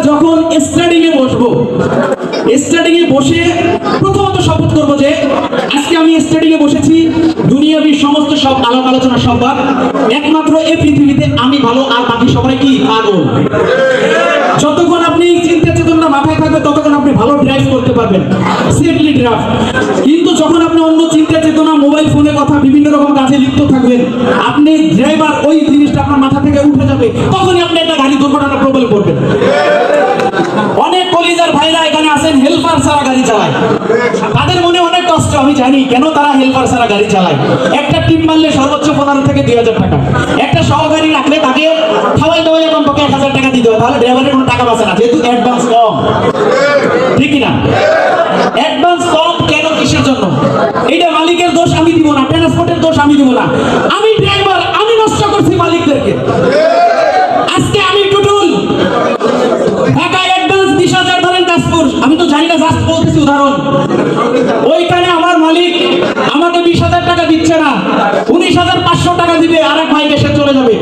যখন স্টার্টিং এ বসবো, স্টার্টিং এ বসে প্রথমত শপথ করবো যে আজকে আমি স্টার্টিং এ বসেছি, দুনিয়াবি সমস্ত সব আলাপ আলোচনা সব বাদ, একমাত্র এই পৃথিবীতে আমি ভালো আর বাকি সবাই কি পাগল। যতক্ষণ আপনি চিন্তা চেতনা মাথায় থাকবে ততক্ষণ আপনি ভালো ড্রাইভ করতে পারবেন, সেফলি ড্রাইভ। কিন্তু যখন আপনি অন্য চিন্তা চেতনা, মোবাইল ফোনে কথা, বিভিন্ন রকম কাজে লিপ্ত থাকবেন, আপনি ড্রাইভার ওই জিনিসটা আপনার মাথা থেকে উঠে যাবে, তখনই আপনি একটা গাড়ি দুর্ঘটনা প্রবল করবেন। অনেক কলিজার ভাইরা এখানে আছেন হেল্পার ছাড়া গাড়ি চালায়, তাদের মনে অনেক কষ্ট, আমি জানি কেন তারা হেল্পার ছাড়া গাড়ি চালায়। একটা টিপ মারলে সর্বোচ্চ 15 থেকে 2000 টাকা, একটা সহকারী রাখলে তাকে খাওয়াই দাওয়াই কমপক্ষে 1000 টাকা দিতে হয়, তাহলে ড্রাইভারের কোনো টাকা বাঁচে না, যেহেতু অ্যাডভান্স কম। ঠিক না? অ্যাডভান্স কম কেন, কিসের জন্য? এটা মালিকের দোষ আমি দিব না, ট্রান্সপোর্টের দোষ আমি দিব না, আমি ড্রাইভার, আমি নষ্ট করছি মালিকদেরকে। আজকে আমি টুটুল, ঢাকায় অ্যাডভান্স 20,000 ধরেন কাজপুর, আমি তো জানি না, জাস্ট বলতেছি উদাহরণ। ওইখানে আমার মালিক আমাকে 20,000 টাকা দিচ্ছে না, 19,500 টাকা দিবে, আর এক ভাইকে সে চলে যাবে।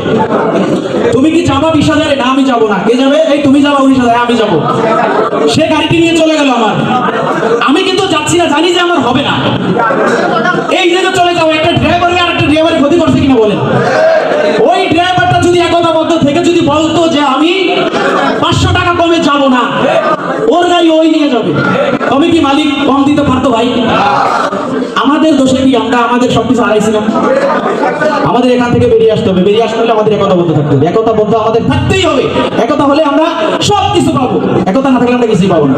তুমি কি যাবা 20,000? না আমি যাবো না। কে যাবে? এই তুমি যাবা 19,000, আমি যাবো। সে গাড়িটি নিয়ে চলে গেল আমার, আমি কিন্তু যাচ্ছি না, জানি যে আমার হবে না। এই যে চলে যাও, একটা ড্রাইভার আর একটা ড্রাইভারের ক্ষতি করছে কিনা বলেন? ওই ড্রাইভারটা যদি একতাবদ্ধ থেকে যদি বলতো যে আমি 500 টাকা কমে যাব না, ওর গাড়ি ওই নিয়ে যাবে, তবে কি মালিক কম দিতে পারতো? ভাই আমাদের দোষে কি আমরা আমাদের সবকিছু হারাইছিলাম? আমাদের এখান থেকে বেরিয়ে আসতে হবে, বেরিয়ে আসতে হলে আমাদের একতাবদ্ধ থাকতে হবে, একতাবদ্ধ আমাদের থাকতেই হবে। একতা হলে আমরা সবকিছু পাবো, একতা না থাকলে আমরা কিছুই পাবো না।